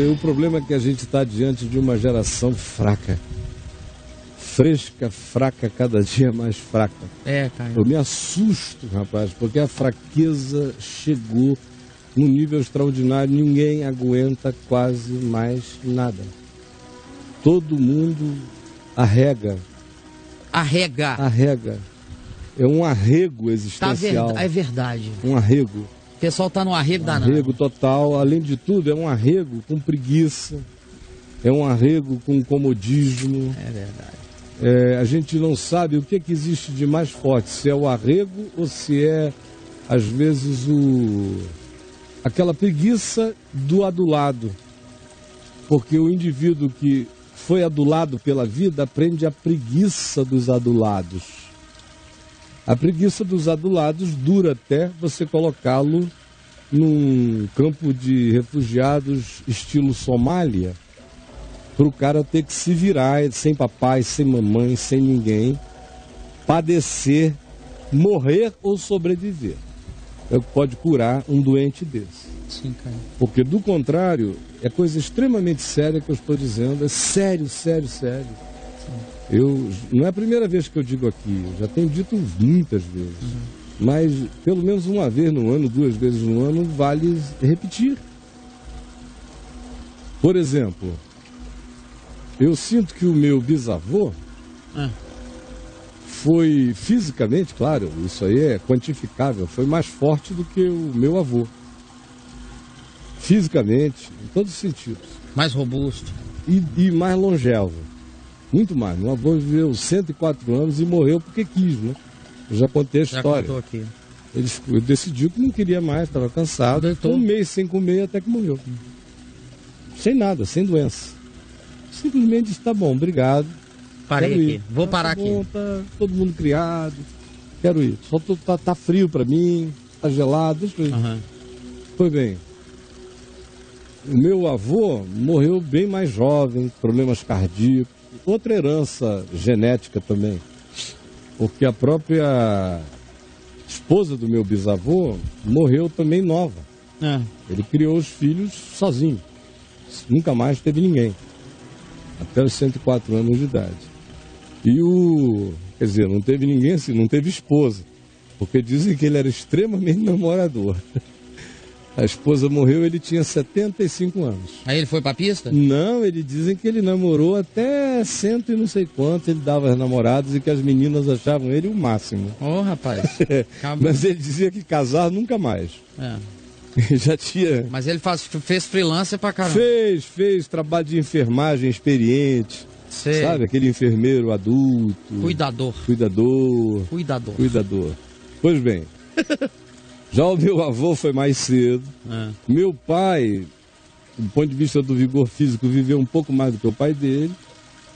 O problema é que a gente está diante de uma geração fraca. Fresca, fraca, cada dia mais fraca. Cara. Eu me assusto, rapaz, porque a fraqueza chegou num nível extraordinário. Ninguém aguenta quase mais nada. Todo mundo arrega. Arrega. É um arrego existencial. É verdade. Um arrego. O pessoal tá no arrego danado. Arrego total. Além de tudo, é um arrego com preguiça. É um arrego com comodismo. É verdade. A gente não sabe o que existe de mais forte. Se é o arrego ou se é, às vezes, aquela preguiça do adulado. Porque o indivíduo que foi adulado pela vida aprende a preguiça dos adulados. A preguiça dos adulados dura até você colocá-lo num campo de refugiados estilo Somália, para o cara ter que se virar sem papai, sem mamãe, sem ninguém, padecer, morrer ou sobreviver. É o que pode curar um doente desse. Sim, cara. Porque do contrário, é coisa extremamente séria que eu estou dizendo, é sério. Não é a primeira vez que eu digo aqui, eu já tenho dito muitas vezes, mas pelo menos uma vez no ano, 2 vezes no ano, vale repetir. Por exemplo, eu sinto que o meu bisavô foi fisicamente, claro, isso aí é quantificável, foi mais forte do que o meu avô. Fisicamente, em todos os sentidos. Mais robusto. E mais longevo. Muito mais. Meu avô viveu 104 anos e morreu porque quis, né? Eu já contei a história. Já contou aqui. Ele decidiu que não queria mais, estava cansado. Ficou 1 mês sem comer até que morreu. Sem nada, sem doença. Simplesmente disse, tá bom, obrigado. Parei aqui, vou parar aqui. Tá todo mundo criado, quero ir. Só tá frio para mim, tá gelado, deixa eu ir. Foi bem. O meu avô morreu bem mais jovem, problemas cardíacos, outra herança genética também. Porque a própria esposa do meu bisavô morreu também nova. Ele criou os filhos sozinho. Nunca mais teve ninguém. Até os 104 anos de idade. Quer dizer, não teve ninguém assim, não teve esposa. Porque dizem que ele era extremamente namorador. A esposa morreu, ele tinha 75 anos. Aí ele foi pra pista? Não, eles dizem que ele namorou até 100 e não sei quanto, ele dava as namoradas e que as meninas achavam ele o máximo. Rapaz. Mas ele dizia que casar nunca mais. Já tinha... Mas ele fez freelancer pra caramba. Fez trabalho de enfermagem experiente. Sei. Sabe, aquele enfermeiro adulto. Cuidador. Pois bem, já o meu avô foi mais cedo. Meu pai, do ponto de vista do vigor físico, viveu um pouco mais do que o pai dele.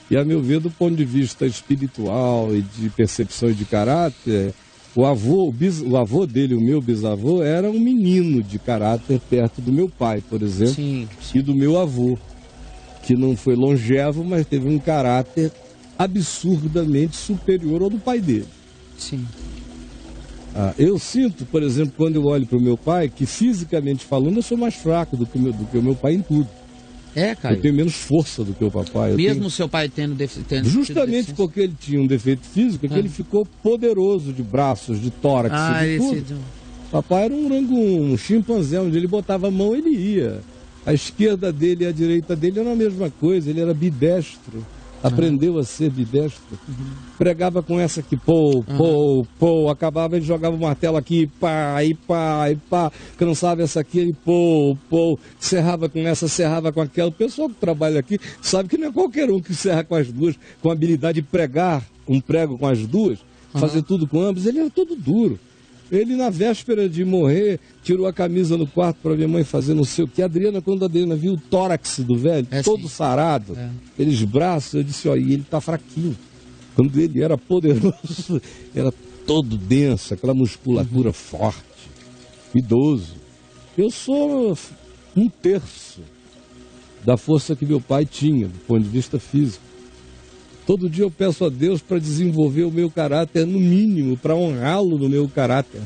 E, a meu ver, do ponto de vista espiritual e de percepção e de caráter, o avô dele, o meu bisavô, era um menino de caráter perto do meu pai, por exemplo. Sim. E do meu avô, que não foi longevo, mas teve um caráter absurdamente superior ao do pai dele. Sim. Eu sinto, por exemplo, quando eu olho para o meu pai, que fisicamente falando eu sou mais fraco do que o meu pai em tudo. Cara. Eu tenho menos força do que o papai. Mesmo o seu pai tendo justamente porque ele tinha um defeito físico, que ele ficou poderoso de braços, de tórax, de tudo. Papai era um chimpanzé, onde ele botava a mão, ele ia. A esquerda dele e a direita dele eram a mesma coisa, ele era bidestro. Aprendeu a ser bidestro. Pregava com essa aqui, pô, acabava, ele jogava o martelo aqui, pá, cansava essa aqui, ele pô, serrava com essa, serrava com aquela. O pessoal que trabalha aqui sabe que não é qualquer um que serra com as duas, com a habilidade de pregar um prego com as duas, fazer tudo com ambas. Ele era todo duro. Ele, na véspera de morrer, tirou a camisa no quarto para minha mãe fazer não sei o que. A Adriana, quando a Adriana viu o tórax do velho, todo sarado, aqueles braços, eu disse, e ele tá fraquinho. Quando ele era poderoso, era todo denso, aquela musculatura forte, idoso. Eu sou 1/3 da força que meu pai tinha, do ponto de vista físico. Todo dia eu peço a Deus para desenvolver o meu caráter, no mínimo, para honrá-lo no meu caráter.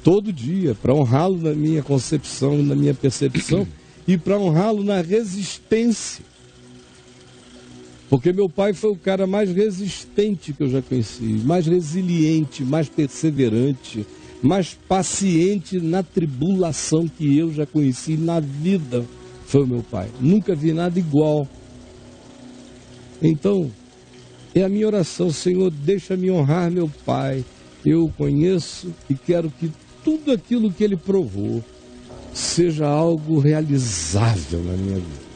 Todo dia, para honrá-lo na minha concepção, na minha percepção. e para honrá-lo na resistência. Porque meu pai foi o cara mais resistente que eu já conheci, mais resiliente, mais perseverante, mais paciente na tribulação que eu já conheci na vida. Foi o meu pai. Nunca vi nada igual. Então, é a minha oração, Senhor, deixa-me honrar meu pai. Eu o conheço e quero que tudo aquilo que ele provou seja algo realizável na minha vida.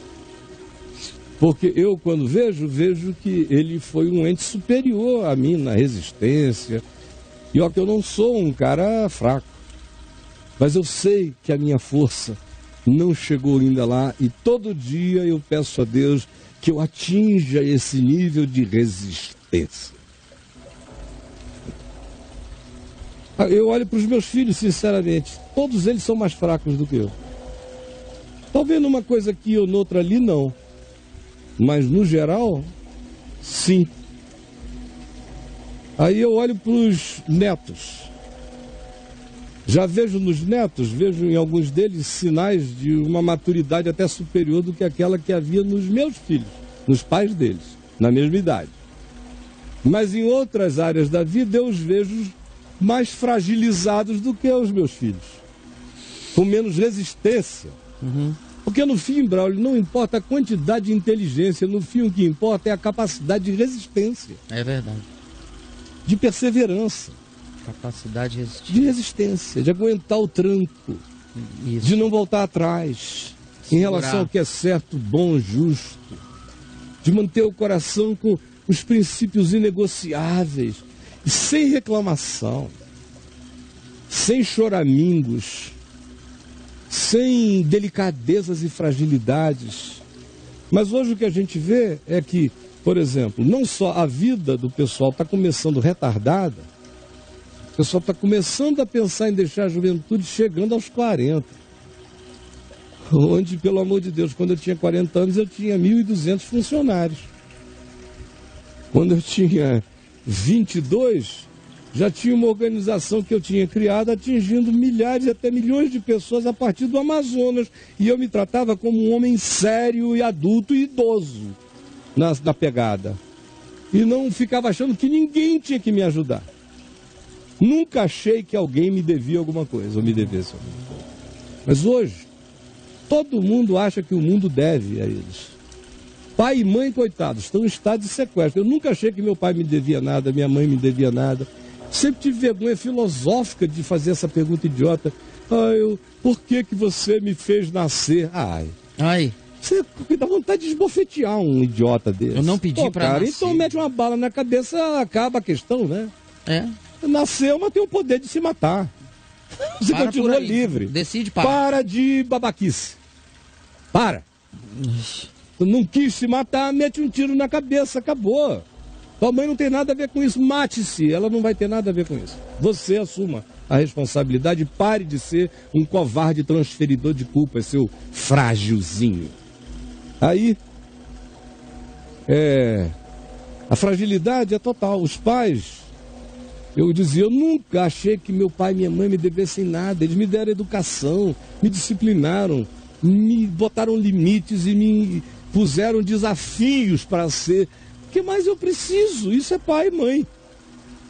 Porque eu, quando vejo que ele foi um ente superior a mim na resistência. E ó, que eu não sou um cara fraco. Mas eu sei que a minha força não chegou ainda lá. E todo dia eu peço a Deus que eu atinja esse nível de resistência. Eu olho para os meus filhos, sinceramente. Todos eles são mais fracos do que eu. Talvez numa coisa aqui ou noutra ali, não. Mas no geral, sim. Aí eu olho para os netos. Já vejo nos netos, vejo em alguns deles sinais de uma maturidade até superior do que aquela que havia nos meus filhos, nos pais deles, na mesma idade. Mas em outras áreas da vida eu os vejo mais fragilizados do que os meus filhos, com menos resistência. Porque no fim, Braulio, não importa a quantidade de inteligência, no fim o que importa é a capacidade de resistência. É verdade. De perseverança. Capacidade de resistir. De resistência, de aguentar o tranco. Isso. De não voltar atrás. Em relação ao que é certo, bom, justo. De manter o coração com os princípios inegociáveis. E sem reclamação. Sem choramingos. Sem delicadezas e fragilidades. Mas hoje o que a gente vê é que, por exemplo, não só a vida do pessoal está começando retardada, o pessoal está começando a pensar em deixar a juventude chegando aos 40. Onde, pelo amor de Deus, quando eu tinha 40 anos, eu tinha 1.200 funcionários. Quando eu tinha 22, já tinha uma organização que eu tinha criado atingindo milhares, até milhões de pessoas a partir do Amazonas. E eu me tratava como um homem sério e adulto e idoso na pegada. E não ficava achando que ninguém tinha que me ajudar. Nunca achei que alguém me devia alguma coisa, ou me devesse alguma coisa. Mas hoje, todo mundo acha que o mundo deve a eles. Pai e mãe, coitados, estão em estado de sequestro. Eu nunca achei que meu pai me devia nada, minha mãe me devia nada. Sempre tive vergonha filosófica de fazer essa pergunta idiota. Por que você me fez nascer? Ai. Você dá vontade de esbofetear um idiota desse. Eu não pedi pra nascer. Então mete uma bala na cabeça, acaba a questão, né? É. Nasceu, mas tem o poder de se matar. Você continua livre. Decide parar. Para de babaquice. Para. Tu não quis se matar, mete um tiro na cabeça, acabou. Tua mãe não tem nada a ver com isso, mate-se, ela não vai ter nada a ver com isso. Você assuma a responsabilidade e pare de ser um covarde transferidor de culpa, seu frágilzinho. Aí, a fragilidade é total. Os pais, eu dizia, eu nunca achei que meu pai e minha mãe me devessem nada. Eles me deram educação, me disciplinaram, me botaram limites e me puseram desafios para ser. O que mais eu preciso? Isso é pai e mãe.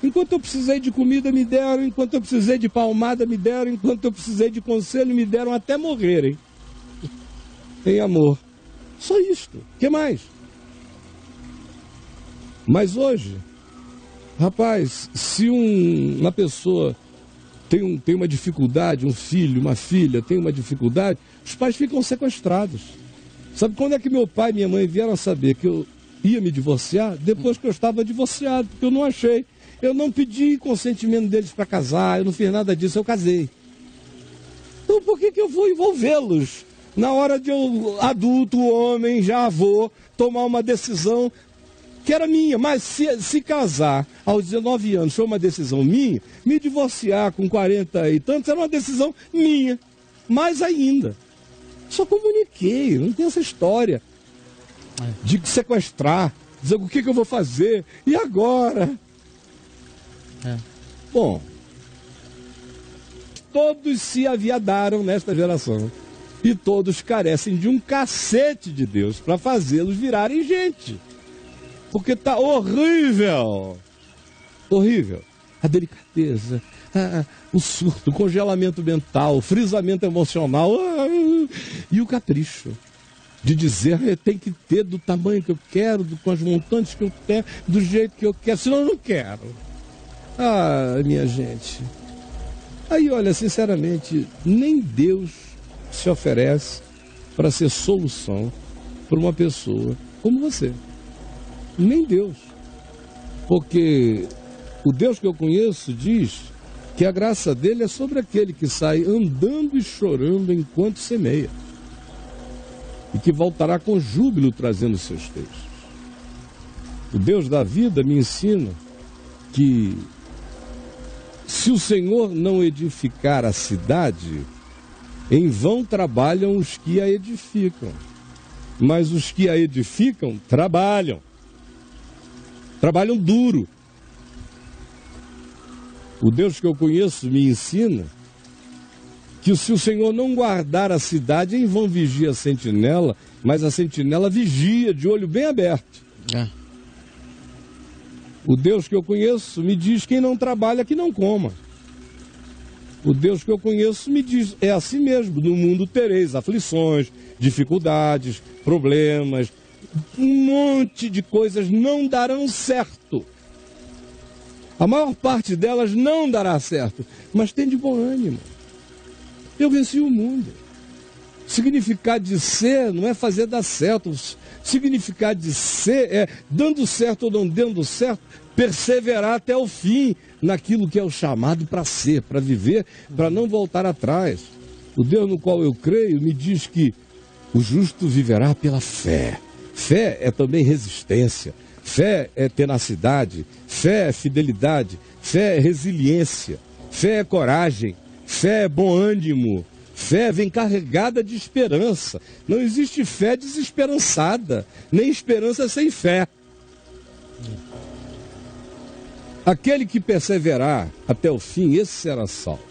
Enquanto eu precisei de comida, me deram. Enquanto eu precisei de palmada, me deram. Enquanto eu precisei de conselho, me deram até morrerem. Em amor. Só isto. O que mais? Mas hoje, rapaz, se uma pessoa tem uma dificuldade, um filho, uma filha tem uma dificuldade, os pais ficam sequestrados. Sabe quando é que meu pai e minha mãe vieram a saber que eu ia me divorciar? Depois que eu estava divorciado, porque eu não achei. Eu não pedi consentimento deles para casar, eu não fiz nada disso, eu casei. Então por que eu vou envolvê-los? Na hora de eu, adulto, homem, já avô, tomar uma decisão que era minha. Mas se casar aos 19 anos foi uma decisão minha, me divorciar com 40 e tantos era uma decisão minha. Mais ainda. Só comuniquei, não tem essa história de sequestrar, dizer o que eu vou fazer, e agora? Bom, todos se aviadaram nesta geração. E todos carecem de um cacete de Deus para fazê-los virarem gente. Porque está horrível. Horrível. A delicadeza, o surto, o congelamento mental, o frisamento emocional e o capricho de dizer tem que ter do tamanho que eu quero, com as montantes que eu quero, do jeito que eu quero, senão eu não quero. Ah, minha gente. Aí, olha, sinceramente, nem Deus se oferece para ser solução para uma pessoa como você. Nem Deus. Porque o Deus que eu conheço diz que a graça dele é sobre aquele que sai andando e chorando enquanto semeia. E que voltará com júbilo trazendo seus textos. O Deus da vida me ensina que se o Senhor não edificar a cidade, em vão trabalham os que a edificam. Mas os que a edificam, trabalham. Trabalham duro. O Deus que eu conheço me ensina que se o Senhor não guardar a cidade, em vão vigia a sentinela, mas a sentinela vigia de olho bem aberto. O Deus que eu conheço me diz: quem não trabalha, que não coma. O Deus que eu conheço me diz: é assim mesmo, no mundo tereis aflições, dificuldades, problemas, um monte de coisas não darão certo. A maior parte delas não dará certo, mas tem de bom ânimo. Eu venci o mundo. Significado de ser não é fazer dar certo. Significado de ser é, dando certo ou não dando certo, perseverar até o fim naquilo que é o chamado para ser, para viver, para não voltar atrás. O Deus no qual eu creio me diz que o justo viverá pela fé. Fé é também resistência. Fé é tenacidade. Fé é fidelidade. Fé é resiliência. Fé é coragem. Fé é bom ânimo. Fé vem carregada de esperança. Não existe fé desesperançada, nem esperança sem fé. Aquele que perseverar até o fim, esse será salvo.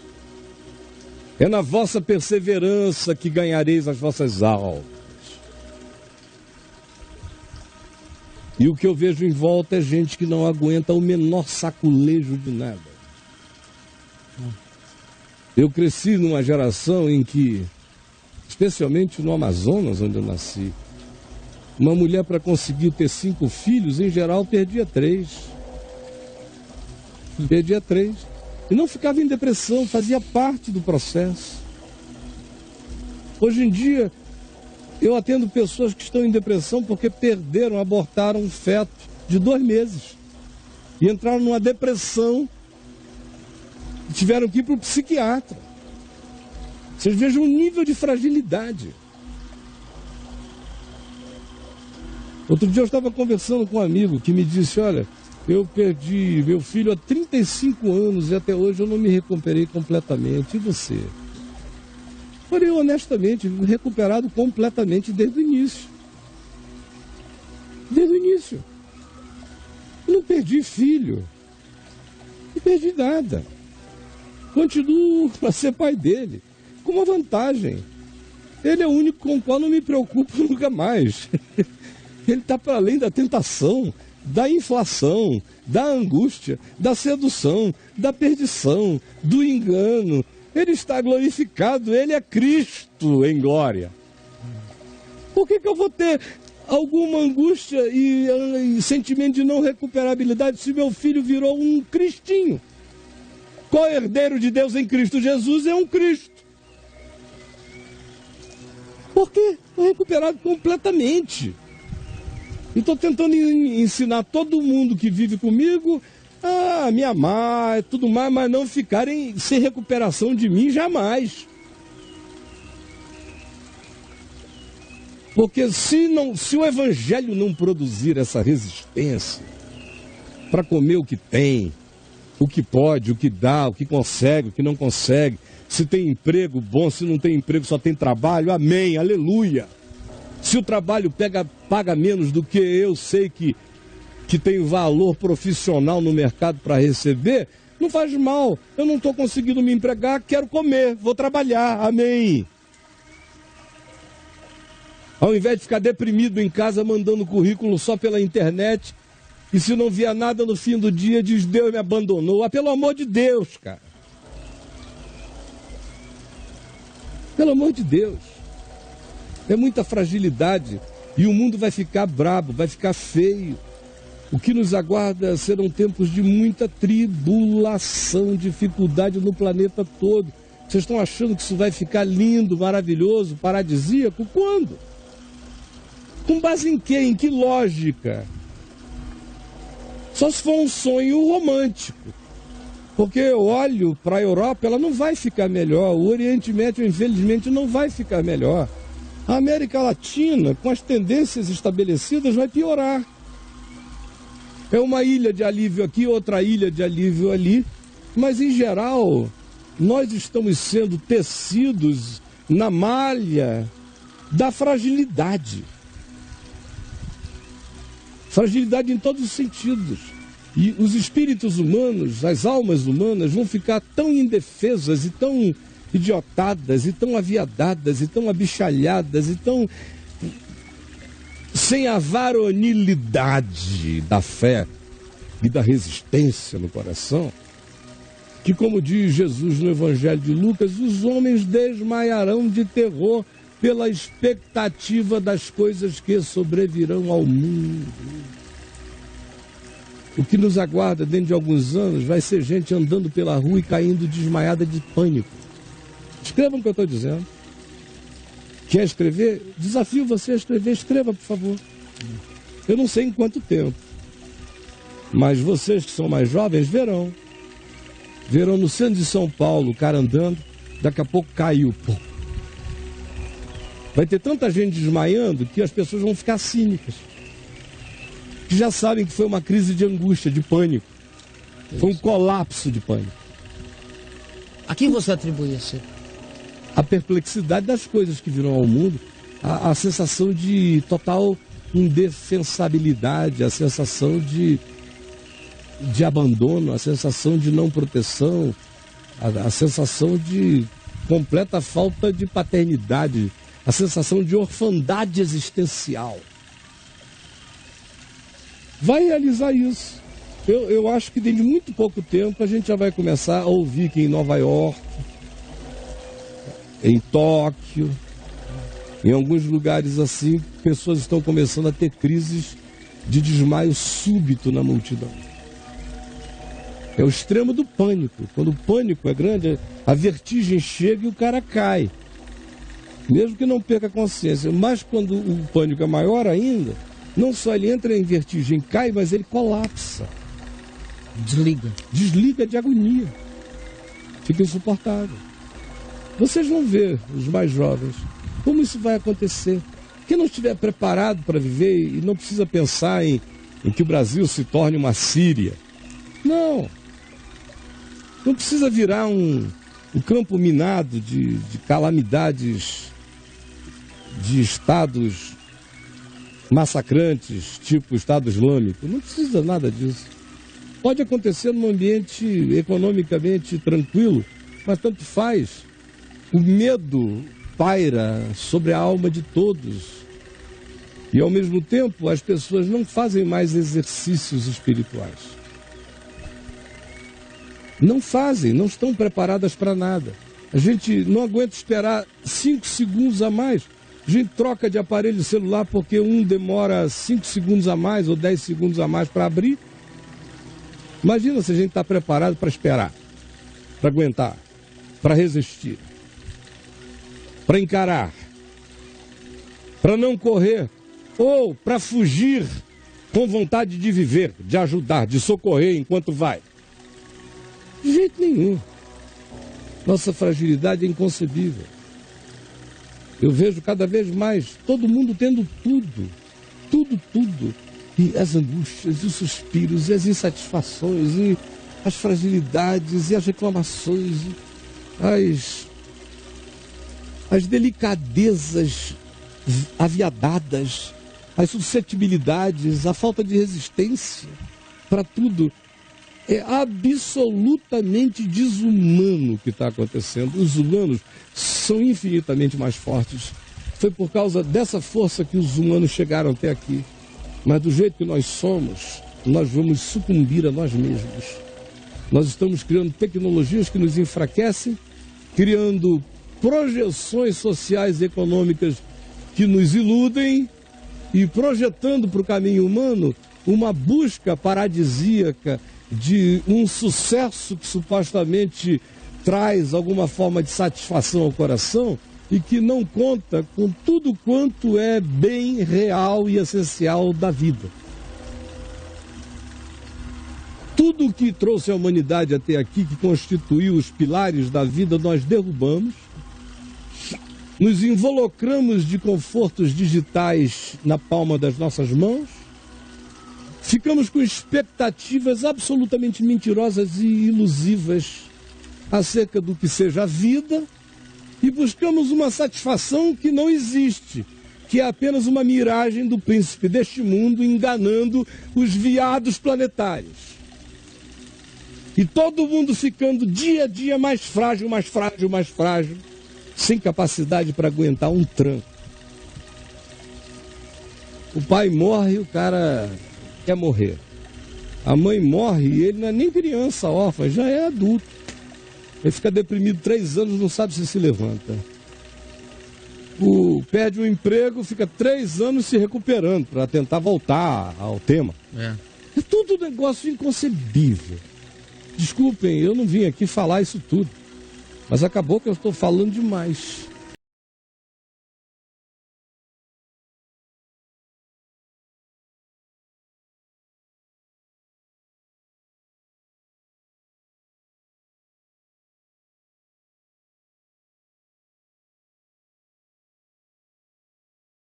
É na vossa perseverança que ganhareis as vossas almas. E o que eu vejo em volta é gente que não aguenta o menor saculejo de nada. Eu cresci numa geração em que, especialmente no Amazonas, onde eu nasci, uma mulher para conseguir ter 5 filhos, em geral, perdia 3. Perdia 3. E não ficava em depressão, fazia parte do processo. Hoje em dia, eu atendo pessoas que estão em depressão porque perderam, abortaram um feto de 2 meses. E entraram numa depressão. Tiveram que ir para o psiquiatra. Vocês vejam o nível de fragilidade. Outro dia eu estava conversando com um amigo que me disse: olha, eu perdi meu filho há 35 anos e até hoje eu não me recuperei completamente. E você? Porém, honestamente, recuperado completamente desde o início. Desde o início. Eu não perdi filho. Não perdi nada. Continuo a ser pai dele, com uma vantagem. Ele é o único com o qual não me preocupo nunca mais. Ele está para além da tentação, da inflação, da angústia, da sedução, da perdição, do engano. Ele está glorificado, ele é Cristo em glória. Por que eu vou ter alguma angústia e sentimento de não recuperabilidade se meu filho virou um cristinho? Co-herdeiro de Deus em Cristo Jesus é um Cristo. Por quê? Estou recuperado completamente. E estou tentando ensinar todo mundo que vive comigo a me amar e tudo mais, mas não ficarem sem recuperação de mim jamais. Porque se o Evangelho não produzir essa resistência para comer o que tem, o que pode, o que dá, o que consegue, o que não consegue, se tem emprego bom, se não tem emprego, só tem trabalho, amém, aleluia. Se o trabalho paga menos do que eu sei que tem valor profissional no mercado para receber, não faz mal. Eu não estou conseguindo me empregar, quero comer, vou trabalhar, amém. Ao invés de ficar deprimido em casa, mandando currículo só pela internet, e se não vier nada no fim do dia, diz: Deus me abandonou. Ah, pelo amor de Deus, cara. Pelo amor de Deus. É muita fragilidade. E o mundo vai ficar brabo, vai ficar feio. O que nos aguarda serão tempos de muita tribulação, dificuldade no planeta todo. Vocês estão achando que isso vai ficar lindo, maravilhoso, paradisíaco? Quando? Com base em quê? Em que lógica? Só se for um sonho romântico. Porque eu olho para a Europa, ela não vai ficar melhor. O Oriente Médio, infelizmente, não vai ficar melhor. A América Latina, com as tendências estabelecidas, vai piorar. É uma ilha de alívio aqui, outra ilha de alívio ali. Mas, em geral, nós estamos sendo tecidos na malha da fragilidade. Fragilidade em todos os sentidos. E os espíritos humanos, as almas humanas vão ficar tão indefesas e tão idiotadas, e tão aviadadas, e tão abichalhadas, e tão sem a varonilidade da fé e da resistência no coração, que, como diz Jesus no Evangelho de Lucas, os homens desmaiarão de terror pela expectativa das coisas que sobrevirão ao mundo. O que nos aguarda dentro de alguns anos vai ser gente andando pela rua e caindo desmaiada de pânico. Escrevam o que eu estou dizendo. Quer escrever? Desafio você a escrever. Escreva, por favor. Eu não sei em quanto tempo, mas vocês que são mais jovens verão. Verão no centro de São Paulo o cara andando, daqui a pouco caiu. Pô. Vai ter tanta gente desmaiando que as pessoas vão ficar cínicas. Que já sabem que foi uma crise de angústia, de pânico. Foi um colapso de pânico. A quem você atribui isso? A perplexidade das coisas que viram ao mundo, a sensação de total indefensabilidade, a sensação de abandono, a sensação de não proteção, a sensação de completa falta de paternidade, a sensação de orfandade existencial. Vai realizar isso. Eu acho que dentro de muito pouco tempo a gente já vai começar a ouvir que em Nova York, em Tóquio, em alguns lugares assim, pessoas estão começando a ter crises de desmaio súbito na multidão. É o extremo do pânico. Quando o pânico é grande, a vertigem chega e o cara cai. Mesmo que não perca a consciência. Mas quando o pânico é maior ainda, não só ele entra em vertigem, cai, mas ele colapsa. Desliga. Desliga de agonia. Fica insuportável. Vocês vão ver, os mais jovens, como isso vai acontecer. Quem não estiver preparado para viver e não precisa pensar em que o Brasil se torne uma Síria. Não. Não precisa virar um campo minado de calamidades, de estados massacrantes, tipo Estado Islâmico. Não precisa nada disso. Pode acontecer num ambiente economicamente tranquilo, mas tanto faz. O medo paira sobre a alma de todos. E, ao mesmo tempo, as pessoas não fazem mais exercícios espirituais. Não fazem, não estão preparadas para nada. A gente não aguenta esperar 5 segundos a mais. A gente troca de aparelho celular porque um demora 5 segundos a mais ou 10 segundos a mais para abrir. Imagina se a gente está preparado para esperar, para aguentar, para resistir, para encarar, para não correr ou para fugir com vontade de viver, de ajudar, de socorrer enquanto vai. De jeito nenhum. Nossa fragilidade é inconcebível. Eu vejo cada vez mais todo mundo tendo tudo. E as angústias, e os suspiros, e as insatisfações, e as fragilidades, e as reclamações, e as delicadezas aviadadas, as suscetibilidades, a falta de resistência para tudo. É absolutamente desumano o que está acontecendo. Os humanos são infinitamente mais fortes Foi por causa dessa força que os humanos chegaram até aqui. Mas do jeito que nós somos, nós vamos sucumbir a nós mesmos. Nós estamos criando tecnologias que nos enfraquecem, criando projeções sociais e econômicas que nos iludem e projetando para o caminho humano uma busca paradisíaca de um sucesso que supostamente traz alguma forma de satisfação ao coração e que não conta com tudo quanto é bem real e essencial da vida. Tudo que trouxe a humanidade até aqui, que constituiu os pilares da vida, nós derrubamos, nos involucramos de confortos digitais na palma das nossas mãos, ficamos com expectativas absolutamente mentirosas e ilusivas acerca do que seja a vida e buscamos uma satisfação que não existe, que é apenas uma miragem do príncipe deste mundo enganando os veados planetários. E todo mundo ficando dia a dia mais frágil, mais frágil, mais frágil, sem capacidade para aguentar um tranco. O pai morre, o cara quer morrer. A mãe morre e ele não é nem criança órfã, já é adulto. Ele fica deprimido 3 anos, não sabe se levanta. Perde o emprego, fica 3 anos se recuperando para tentar voltar ao tema. É tudo um negócio inconcebível. Desculpem, eu não vim aqui falar isso tudo. Mas acabou que eu estou falando demais.